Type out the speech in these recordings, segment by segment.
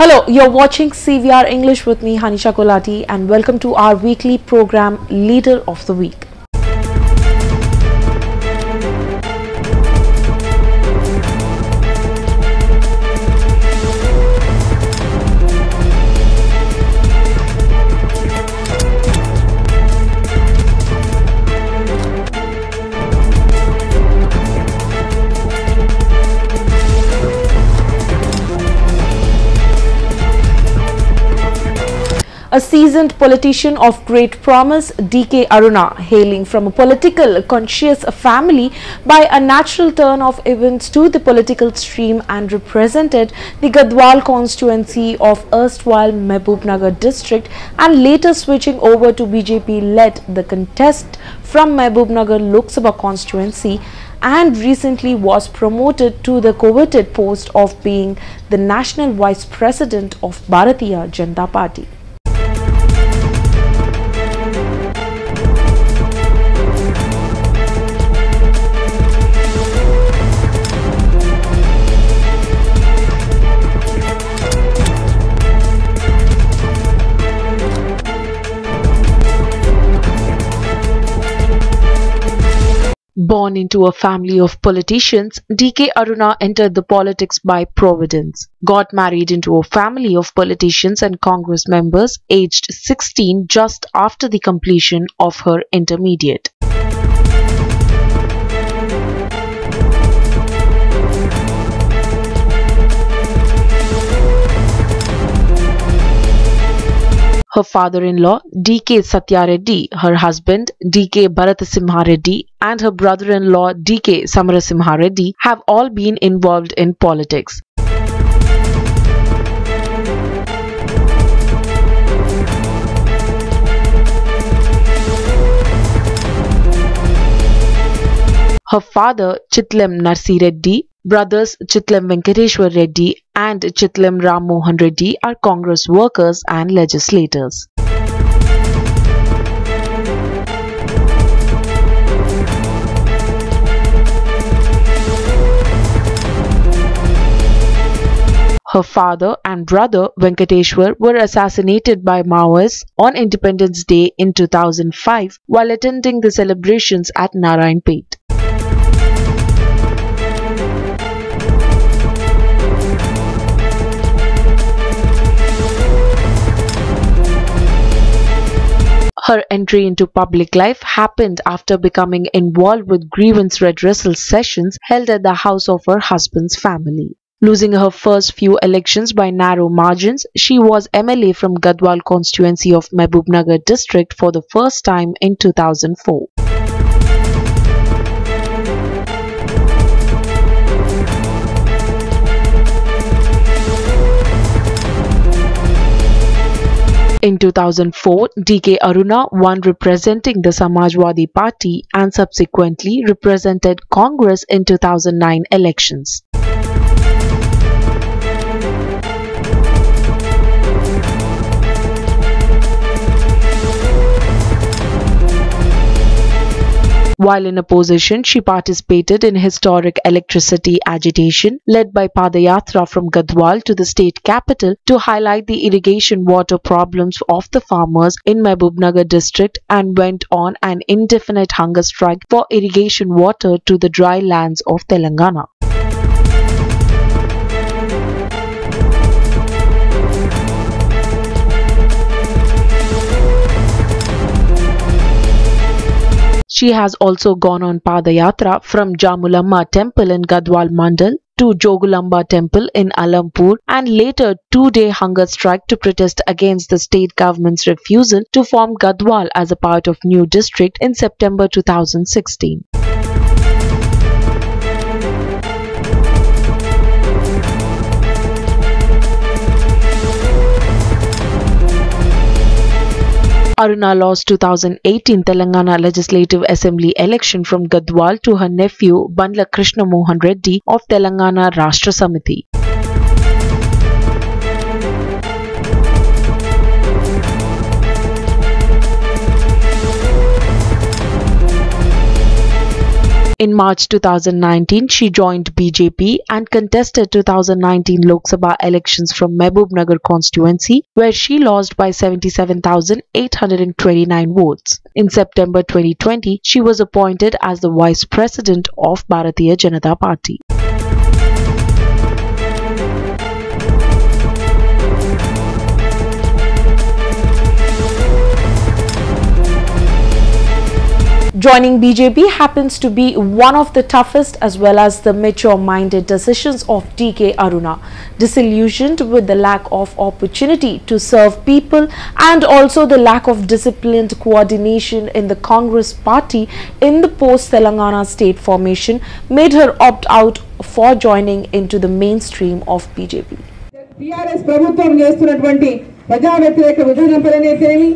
Hello, you're watching CVR English with me, Hanisha Kolati, and welcome to our weekly program, Leader of the Week. A seasoned politician of great promise, D.K. Aruna, hailing from a political conscious family, by a natural turn of events to the political stream and represented the Gadwal constituency of erstwhile Mehbubnagar district, and later switching over to BJP, led the contest from Mehbubnagar Lok Sabha constituency, and recently was promoted to the coveted post of being the National Vice President of Bharatiya Janata Party. Born into a family of politicians, D.K. Aruna entered the politics by providence. Got married into a family of politicians and Congress members aged 16 just after the completion of her intermediate. Her father-in-law, D.K. Satya Reddy, her husband, D.K. Bharatasimha Reddy, and her brother-in-law, D.K. Samarasimha Reddy, have all been involved in politics. Her father, Chitlem Narsi Reddy, brothers Chitlem Venkateshwar Reddy and Chitlem Ram Mohan Reddy are Congress workers and legislators. Her father and brother Venkateshwar were assassinated by Maoists on Independence Day in 2005 while attending the celebrations at Narayanpet. Her entry into public life happened after becoming involved with grievance redressal sessions held at the house of her husband's family. Losing her first few elections by narrow margins, she was MLA from Gadwal constituency of Mehbubnagar district for the first time in 2004. In 2004, D.K. Aruna won representing the Samajwadi Party and subsequently represented Congress in 2009 elections. While in opposition, she participated in historic electricity agitation led by Padayatra from Gadwal to the state capital to highlight the irrigation water problems of the farmers in Mehbubnagar district, and went on an indefinite hunger strike for irrigation water to the dry lands of Telangana. She has also gone on Padayatra from Jamulamma temple in Gadwal Mandal to Jogulamba temple in Alampur, and later two-day hunger strike to protest against the state government's refusal to form Gadwal as a part of new district in September 2016. Aruna lost 2018 Telangana Legislative Assembly election from Gadwal to her nephew Bandla Krishna Mohan Reddy of Telangana Rashtra Samiti. In March 2019, she joined BJP and contested 2019 Lok Sabha elections from Mehboob constituency, where she lost by 77,829 votes. In September 2020, she was appointed as the Vice President of Bharatiya Janata Party. Joining BJP happens to be one of the toughest as well as the mature-minded decisions of DK Aruna. Disillusioned with the lack of opportunity to serve people and also the lack of disciplined coordination in the Congress party in the post-Telangana state formation made her opt out for joining into the mainstream of BJP. TRS ప్రభుత్వం చేస్తున్నటువంటి ప్రజా వ్యతిరేక విధానంపైనైతేనేమి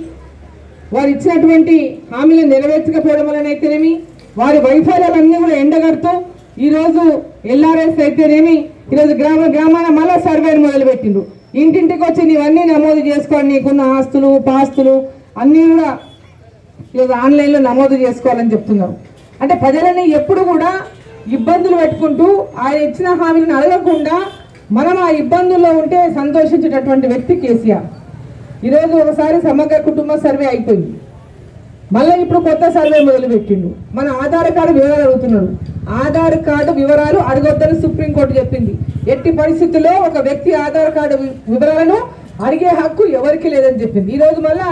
వారు ఇచ్చినటువంటి హామీలను నెరవేర్చకపోవడం వలనైతేనేమి వారి వైఫల్యాలన్నీ కూడా ఎండగడుతూ ఈరోజు ఎల్ఆర్ఎస్ అయితేనేమి ఈరోజు గ్రామాల మళ్ళా సర్వేను మొదలుపెట్టిండ్రు. ఇంటింటికి వచ్చి నీవన్నీ నమోదు చేసుకోవాలి, నీకున్న ఆస్తులు పాస్తులు అన్నీ కూడా ఈరోజు ఆన్లైన్లో నమోదు చేసుకోవాలని చెప్తున్నారు. అంటే ప్రజలని ఎప్పుడు కూడా ఇబ్బందులు పెట్టుకుంటూ ఆయన ఇచ్చిన హామీలను అడగకుండా మనం ఆ ఇబ్బందుల్లో ఉంటే సంతోషించేటటువంటి వ్యక్తి కేసీఆర్. ఈరోజు ఒకసారి సమగ్ర కుటుంబ సర్వే అయిపోయింది, మళ్ళీ ఇప్పుడు కొత్త సర్వే మొదలుపెట్టిండు. మన ఆధార్ కార్డు వివరాలు అడుగుతున్నాడు. ఆధార్ కార్డు వివరాలు అడగొద్దని సుప్రీంకోర్టు చెప్పింది. ఎట్టి పరిస్థితుల్లో ఒక వ్యక్తి ఆధార్ కార్డు వివరాలను అడిగే హక్కు ఎవరికి లేదని చెప్పింది. ఈరోజు మళ్ళా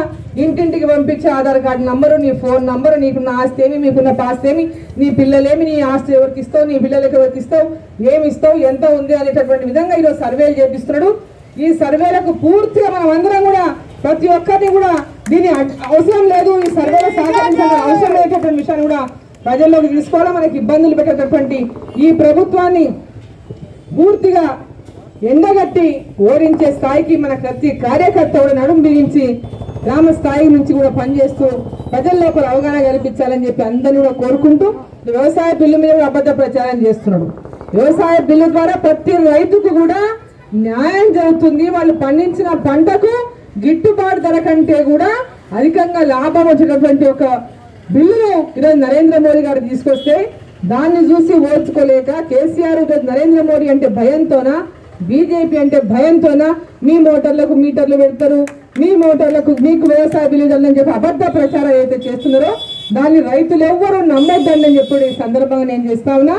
ఇంటింటికి పంపించే ఆధార్ కార్డు నంబరు, నీ ఫోన్ నంబరు, నీకున్న ఆస్తి ఏమి, మీకున్న పాస్తి ఏమి, నీ పిల్లలేమి, నీ ఆస్తి ఎవరికి ఇస్తావు, నీ పిల్లలకి ఎవరికి ఇస్తావు, ఏమి ఇస్తావు, ఎంత ఉంది అనేటటువంటి విధంగా ఈరోజు సర్వేలు చేపిస్తున్నాడు. ఈ సర్వేలకు పూర్తిగా మనం అందరం కూడా ప్రతి ఒక్కరిని కూడా దీని అవసరం లేదు, ఈ సర్వేలో సహకరించాల్సిన అవసరం లేనటువంటి విషయాన్ని కూడా ప్రజల్లోకి తీసుకోవడం, మనకి ఇబ్బందులు పెట్టేటటువంటి ఈ ప్రభుత్వాన్ని పూర్తిగా ఎండగట్టి ఓడించే స్థాయికి మన ప్రతి కార్యకర్త కూడా నడుం బిగించి గ్రామ స్థాయి నుంచి కూడా పనిచేస్తూ ప్రజల లోపల అవగాహన కల్పించాలని చెప్పి అందరినీ కూడా కోరుకుంటూ వ్యవసాయ బిల్లు మీద కూడా అబద్ధ ప్రచారం చేస్తున్నాడు. వ్యవసాయ బిల్లు ద్వారా ప్రతి రైతుకు కూడా న్యాయం జరుగుతుంది. వాళ్ళు పండించిన పంటకు గిట్టుబాటు ధర కంటే కూడా అధికంగా లాభం వచ్చేటటువంటి ఒక బిల్లును ఈరోజు నరేంద్ర మోడీ గారు తీసుకొస్తే దాన్ని చూసి ఓర్చుకోలేక కేసీఆర్ ఈరోజు నరేంద్ర మోడీ అంటే భయంతోనా, బీజేపీ అంటే భయంతోనా మీ మోటార్లకు మీటర్లు పెడతారు, మీ మోటార్లకు మీకు వ్యవసాయ బిల్లు అని చెప్పి అబద్ధ ప్రచారం ఏదైతే చేస్తున్నారో దాన్ని రైతులు ఎవ్వరూ నమ్మొద్దని అని చెప్పి ఈ సందర్భంగా నేను చేస్తా ఉన్నా.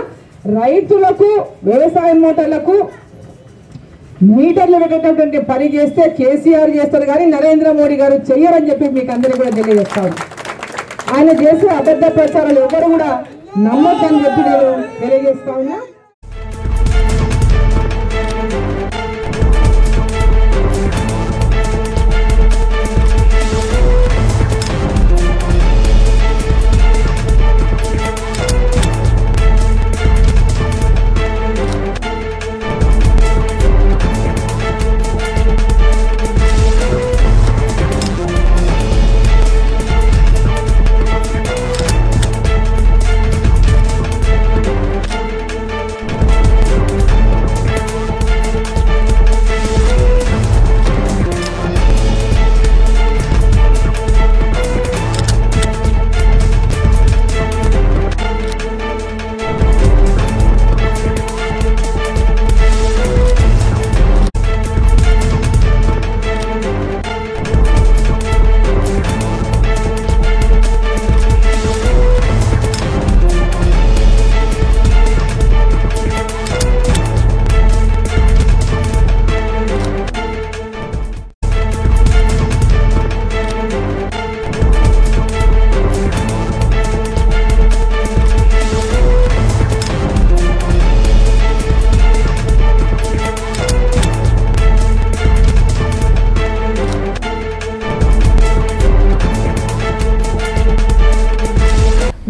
రైతులకు వ్యవసాయ మోటార్లకు మీటర్లు పెట్టేటటువంటి పని చేస్తే కేసీఆర్ చేస్తారు కానీ నరేంద్ర మోడీ గారు చెయ్యరని చెప్పి మీకు అందరికీ కూడా తెలియజేస్తాను. ఆయన చేసే అబద్ధ ప్రచారాలు ఎవరు కూడా నమ్మొద్దని చెప్పి నేను తెలియజేస్తా ఉన్నా.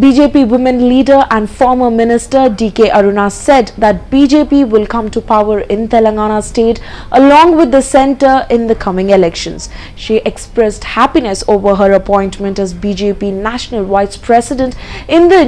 BJP women leader and former minister DK Aruna said that BJP will come to power in Telangana state along with the centre in the coming elections. She expressed happiness over her appointment as BJP National Vice President in the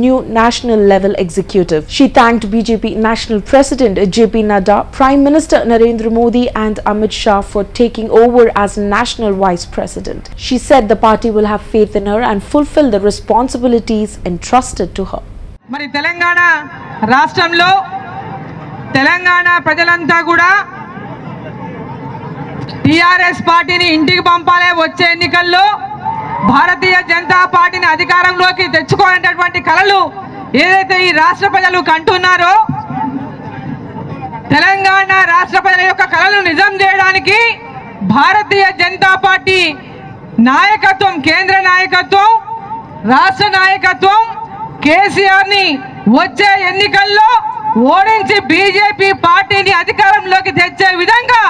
new national level executive. She thanked BJP National President JP Nadda, Prime Minister Narendra Modi and Amit Shah for taking over as National Vice President. She said the party will have faith in her and fulfill the responsibilities entrusted to her. మరి తెలంగాణ రాష్ట్రంలో తెలంగాణ ప్రజలంతా కూడా TRS పార్టీని ఇంటికి పంపాలే, వచ్చే ఎన్నికల్లో భారతీయ జనతా పార్టీని అధికారంలోకి తెచ్చుకోవాలనేటటువంటి కలలు ఏదైతే ఈ రాష్ట్ర ప్రజలు కంటున్నారో, తెలంగాణ రాష్ట్ర ప్రజల యొక్క కలలు నిజం చేయడానికి భారతీయ జనతా పార్టీ నాయకత్వం, కేంద్ర నాయకత్వం, రాష్ట్ర నాయకత్వం కేసీఆర్ ని వచ్చే ఎన్నికల్లో ఓడించి బీజేపీ పార్టీని అధికారంలోకి తెచ్చే విధంగా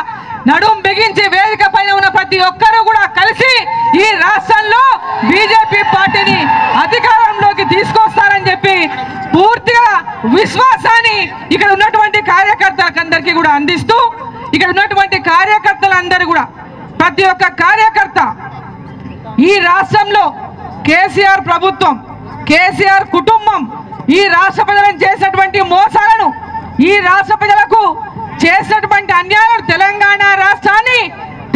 నడుం బిగించి వేదిక పైన ఉన్న ప్రతి ఒక్కరూ కూడా కలిసి ఈ రాష్ట్రంలో బీజేపీ పార్టీని అధికారంలోకి తీసుకొస్తారని చెప్పి పూర్తిగా విశ్వాసాన్ని ఇక్కడ ఉన్నటువంటి కార్యకర్తలందరికీ కూడా అందిస్తూ, ఇక్కడ ఉన్నటువంటి కార్యకర్తలందరూ కూడా ప్రతి ఒక్క కార్యకర్త ఈ రాష్ట్రంలో కేసీఆర్ ప్రభుత్వం, కేసీఆర్ కుటుంబం ఈ రాష్ట్ర ప్రజలను చేసినటువంటి మోసాలను, ఈ రాష్ట్ర ప్రజలకు చేసినటువంటి అన్యాయాలు, తెలంగాణ రాష్ట్రాన్ని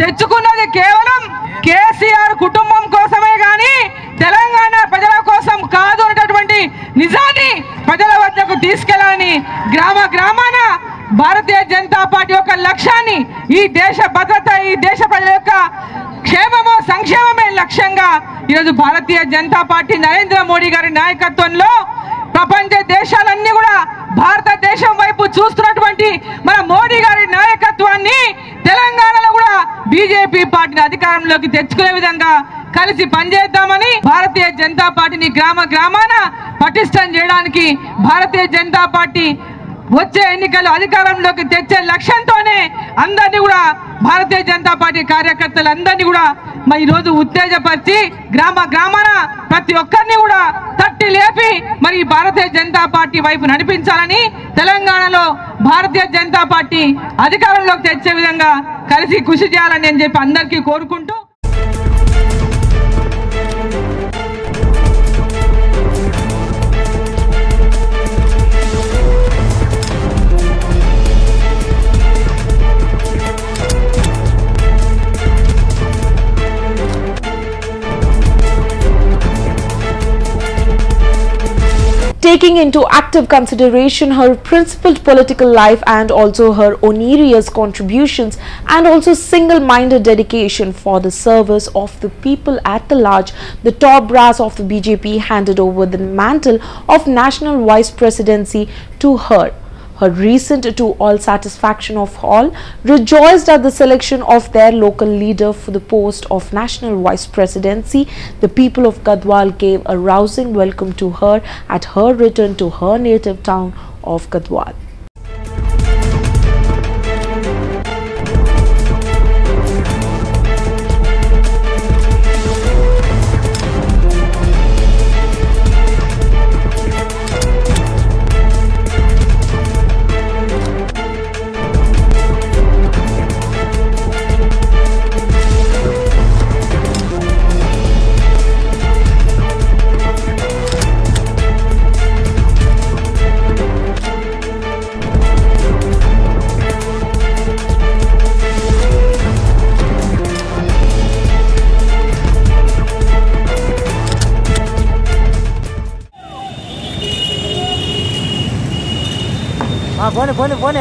తెచ్చుకున్నది కేవలం కేసీఆర్ కుటుంబం కోసమే కానీ తెలంగాణ ప్రజల కోసం కాదు అనేటటువంటి నిజాన్ని ప్రజల వద్దకు తీసుకెళ్లాలని గ్రామ గ్రామాన భారతీయ జనతా పార్టీ యొక్క లక్ష్యాన్ని, ఈ దేశ భద్రత, ఈ దేశ ప్రజల యొక్క క్షేమము సంక్షేమమే లక్ష్యంగా ఈరోజు భారతీయ జనతా పార్టీ నరేంద్ర మోడీ గారి నాయకత్వంలో ప్రపంచ దేశాలన్నీ కూడా భారతదేశం వైపు చూస్తున్నటువంటి మన మోడీ గారి నాయకత్వాన్ని తెలంగాణలో కూడా బీజేపీ పార్టీని అధికారంలోకి తెచ్చుకునే విధంగా కలిసి పనిచేద్దామని భారతీయ జనతా పార్టీని గ్రామ గ్రామాన పటిష్టం చేయడానికి భారతీయ జనతా పార్టీ వచ్చే ఎన్నికలు అధికారంలోకి తెచ్చే లక్ష్యంతోనే అందరినీ కూడా భారతీయ జనతా పార్టీ కార్యకర్తలందరినీ కూడా మరి ఈరోజు ఉత్తేజపరిచి గ్రామ గ్రామాన ప్రతి ఒక్కరిని కూడా తట్టి లేపి మరి భారతీయ జనతా పార్టీ వైపు నడిపించాలని, తెలంగాణలో భారతీయ జనతా పార్టీ అధికారంలోకి తెచ్చే విధంగా కలిసి కృషి చేయాలని నేను చెప్పి అందరికీ కోరుకుంటూ taking into active consideration her principled political life and also her onerous contributions and also single-minded dedication for the service of the people at the large, the top brass of the BJP handed over the mantle of National Vice Presidency to her. Her recent to all satisfaction of all rejoiced at the selection of their local leader for the post of National Vice Presidency. The people of Gadwal gave a rousing welcome to her at her return to her native town of Gadwal. Pone.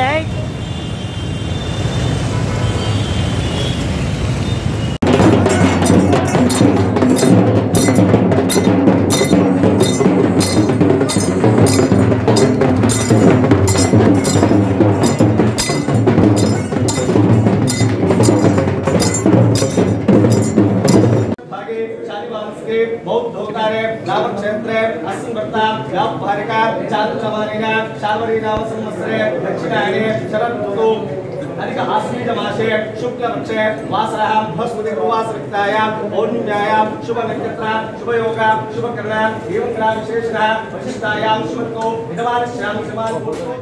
बहुत धोकारे लाभ क्षेत्रे अस्मृता व्यापारिका चातुर्मानिना शावरीना संवत्सरे दक्षिणायने शरद ऋतु अधिक आश्वीज मासे शुक्ल पक्षे वासरः बृहस्पति वासरिक्तायां पौर्णिम्यायां शुभ नक्षत्र शुभ योग शुभ कर्ण एवं ग्रह विशेषणः वशिष्ठायां शुभतो विधवानश्यां समान पुरुषो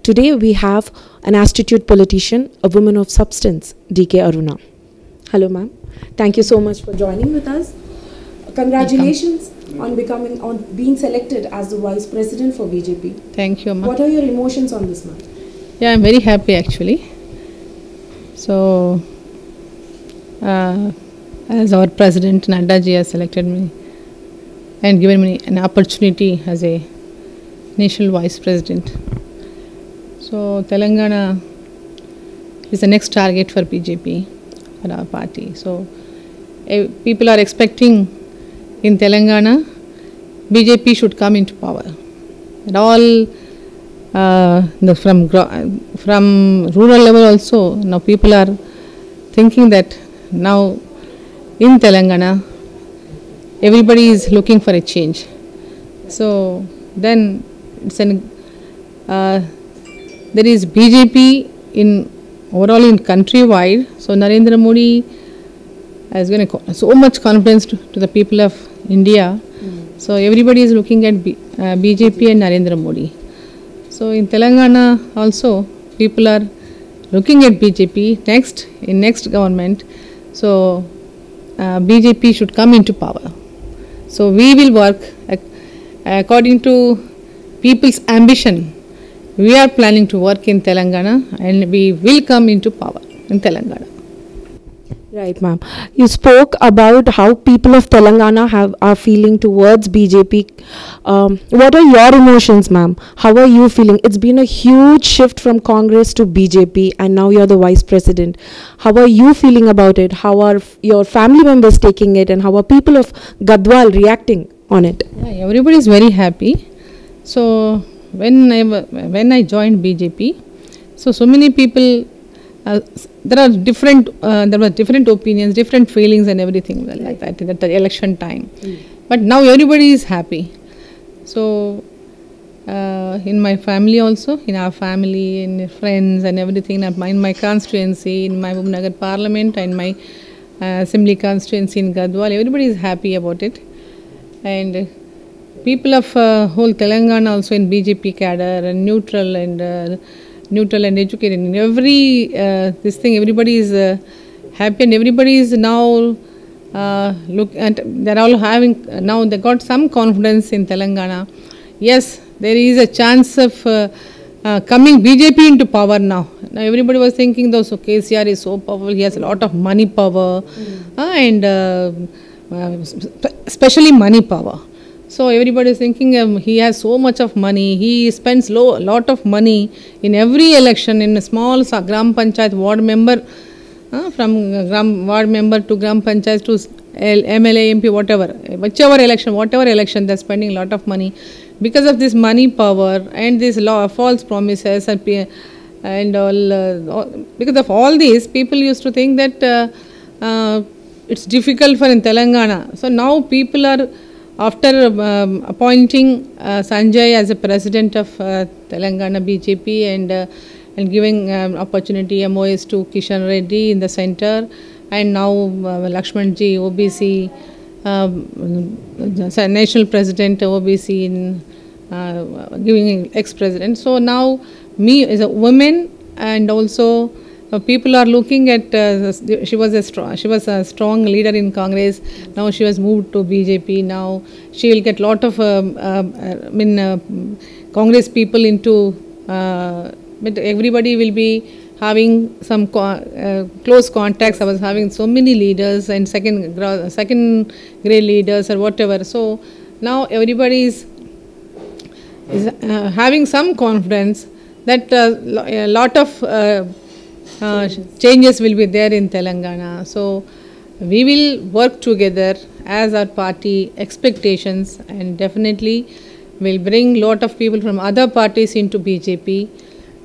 Today we have an astute politician, a woman of substance, D.K. Aruna. Hello, ma'am. Thank you so much for joining with us. Congratulations on being selected as the Vice President for BJP. Thank you, ma'am. What are your emotions on this, ma'am? Yeah, I'm very happy actually. So, as our President Nadda ji has selected me and given me an opportunity as a national Vice President. So, Telangana is the next target for BJP, for our party. So, people are expecting in Telangana, BJP should come into power. And all from rural level also, now people are thinking that now in Telangana, everybody is looking for a change. So then it's there is BJP in overall in countrywide. So Narendra Modi has given so much confidence to the people of India. So everybody is looking at BJP and Narendra Modi. So in Telangana also people are looking at BJP in next government. So BJP should come into power. So we will work according to people's ambition. We are planning to work in Telangana and we will come into power in Telangana. Right, ma'am. You spoke about how people of Telangana are feeling towards BJP. What are your emotions, ma'am? How are you feeling? It's been a huge shift from Congress to BJP and now you're the Vice President. How are you feeling about it? How are your family members taking it and how are people of Gadwal reacting on it? Yeah, everybody is very happy. So when I joined BJP, so many people, there were different opinions, different feelings and everything like that at the election time. But now everybody is happy. So in my family also, in our family, in friends and everything, in my constituency, in my Nagar Parliament and my assembly constituency in Gadwal, everybody is happy about it. And people of whole Telangana also in BJP cadre and neutral and educated. In every this thing, everybody is happy and everybody is now they're all having now they got some confidence in Telangana. Yes, there is a chance of coming BJP into power now. Now everybody was thinking though, so KCR is so powerful, he has a lot of money power and especially money power. So everybody is thinking he has so much of money, he spends lot of money in every election in a small Gram Panchayat ward member, from ward member to Gram Panchayat to MLA, MP, whichever election they are spending a lot of money. Because of this money power and this false promises and all, because of all these, people used to think that it's difficult for in Telangana. So now people are, after appointing Sanjay as a president of Telangana BJP and giving opportunity MOS to Kishan Reddy in the center, and now Lakshman ji OBC, national president OBC in giving ex-president. So now me as a woman and also people are looking at she was a strong leader in Congress. Now she was moved to BJP. Now she will get lot of Congress people into. But everybody will be having some close contacts. I was having so many leaders and second grade leaders or whatever. So now everybody is having some confidence that a lot of changes will be there in Telangana. So we will work together as our party expectations, and definitely will bring lot of people from other parties into BJP,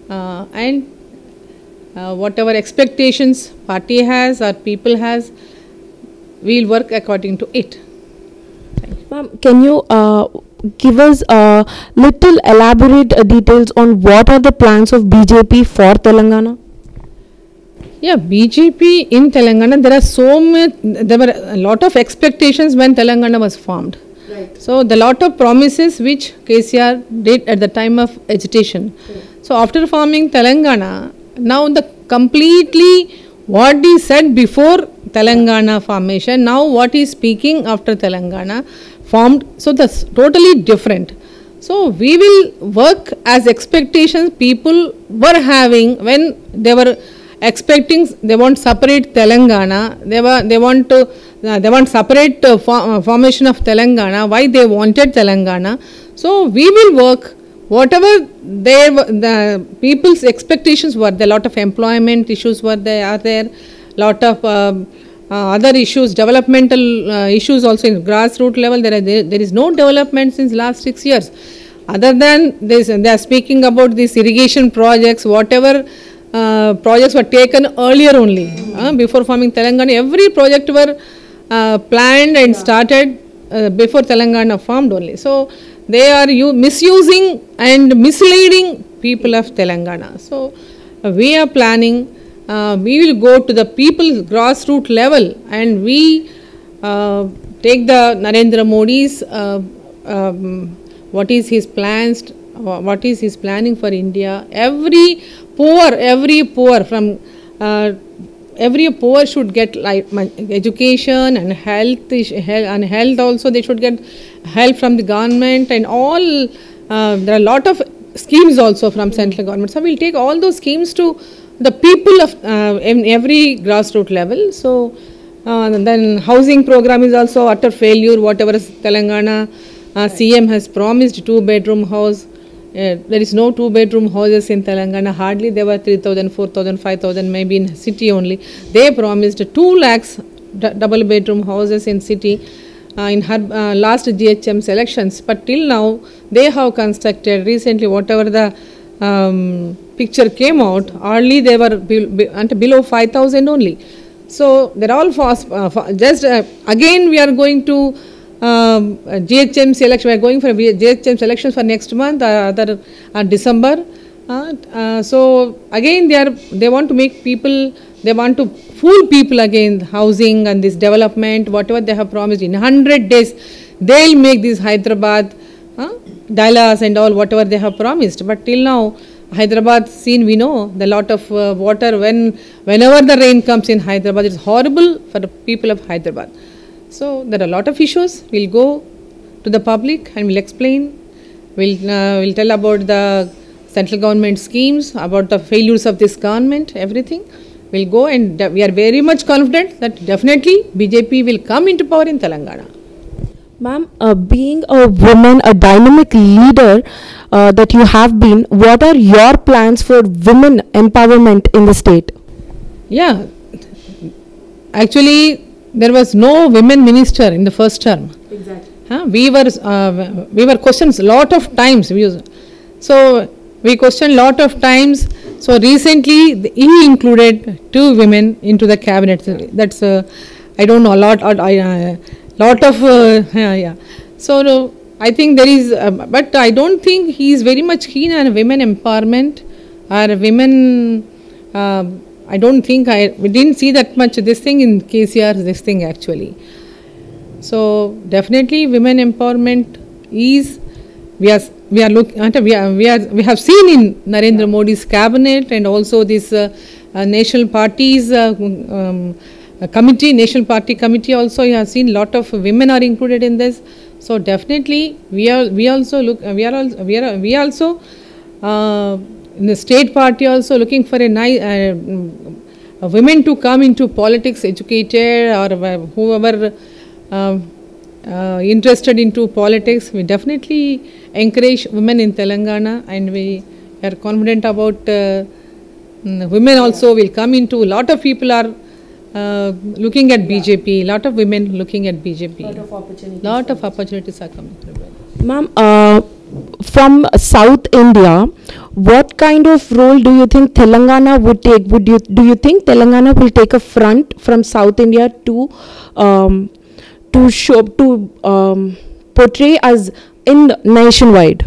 and whatever expectations party has or people has, we will work according to it. Ma'am, can you give us little elaborate details on what are the plans of BJP for Telangana? Yeah, BJP in Telangana, there were a lot of expectations when Telangana was formed. Right. So the lot of promises which KCR did at the time of agitation. Right. So after forming Telangana, now the completely what he said before Telangana formation, now what he is speaking after Telangana formed. So that's totally different. So we will work as expectations people were having when they were expecting. They want separate Telangana. They want separate formation of Telangana. Why they wanted Telangana? So we will work whatever the people's expectations were. There, lot of employment issues were there. Lot of other issues, developmental issues also in grassroots level. There is no development since last 6 years. Other than this, they are speaking about these irrigation projects, whatever projects were taken earlier only, before forming Telangana. Every project were planned and started before Telangana formed only. So they are misusing and misleading people of Telangana. So we are planning, we will go to the people's grassroots level, and we take the Narendra Modi's what is his plans, what is his planning for India. Every poor from every poor should get like education and health also. They should get help from the government, and all there are a lot of schemes also from central government. So we'll take all those schemes to the people of in every grassroots level. So then housing program is also utter failure. Whatever Telangana CM has promised 2-bedroom house. There is no 2-bedroom houses in Telangana. Hardly there were 3,000, 4,000, 5,000 maybe in city only. They promised 2 lakhs double-bedroom houses in city in her last GHM elections. But till now they have constructed recently whatever the picture came out. Hardly they were below 5,000 only. So they're all fast. Just again we are going to GHM's election. We are going for GHM's elections for next month, December. So again they want to make people, they want to fool people again, housing and this development, whatever they have promised. In 100 days, they'll make this Hyderabad, Dallas and all, whatever they have promised. But till now, Hyderabad scene, we know the lot of water whenever the rain comes in Hyderabad, it's horrible for the people of Hyderabad. So there are a lot of issues. We'll go to the public and we'll explain. We'll tell about the central government schemes, about the failures of this government, everything. We'll go, and we are very much confident that definitely BJP will come into power in Telangana. Ma'am, being a woman, a dynamic leader that you have been, what are your plans for women empowerment in the state? Yeah, actually there was no women minister in the first term. Exactly. We were questioned a lot of times. So we questioned a lot of times. So recently he included 2 women into the cabinet. That's I don't know, a lot of yeah. So I think there is, but I don't think he is very much keen on women empowerment or women. I don't think we didn't see that much this thing in KCR's this thing actually. So definitely women empowerment is, we have seen in Narendra Modi's cabinet, and also this national parties committee, national party committee also, you have seen lot of women are included in this. So definitely we also in the state party also looking for a nice women to come into politics, educated or whoever interested into politics. We definitely encourage women in Telangana, and we are confident about women also will come into. A lot of people are looking at BJP, lot of women looking at BJP. Lot of opportunities are coming. Ma'am, from South India, what kind of role do you think Telangana would take? Do you think Telangana will take a front from South India to portray as in nationwide?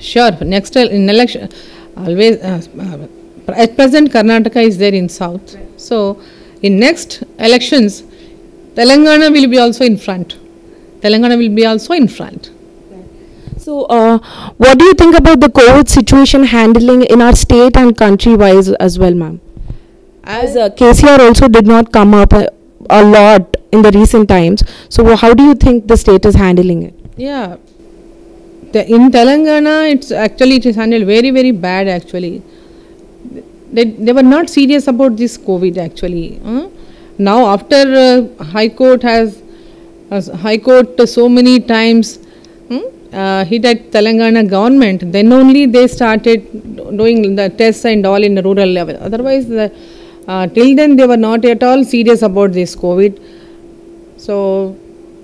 Sure. Next in election, always at present Karnataka is there in South. So in next elections, Telangana will be also in front. So, what do you think about the COVID situation handling in our state and country-wise as well, ma'am? As KCR also did not come up a lot in the recent times. So how do you think the state is handling it? Yeah. In Telangana, it is handled very, very bad actually. They were not serious about this COVID actually. Now after High Court so many times hit at Telangana government, then only they started doing the tests and all in the rural level. Otherwise, till then they were not at all serious about this COVID. So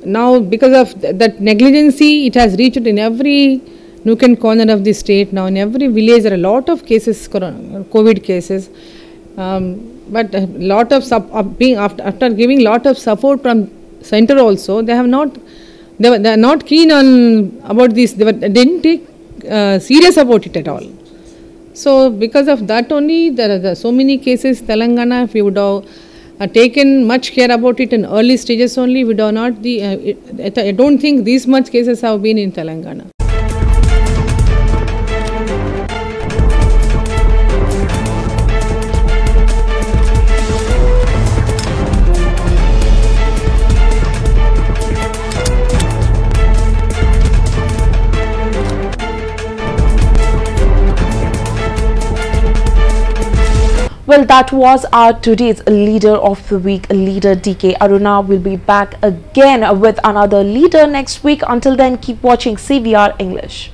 now because of that negligency, it has reached in every nook and corner of the state. Now in every village there are a lot of cases, COVID cases. But a lot of after giving lot of support from center also, they are not keen on about this. They didn't take serious about it at all. So because of that only, there are so many cases. Telangana, if we would have taken much care about it in early stages only, we do not. I don't think these much cases have been in Telangana. Well, that was our today's Leader of the Week, Leader DK Aruna. Will be back again with another leader next week. Until then, keep watching CVR English.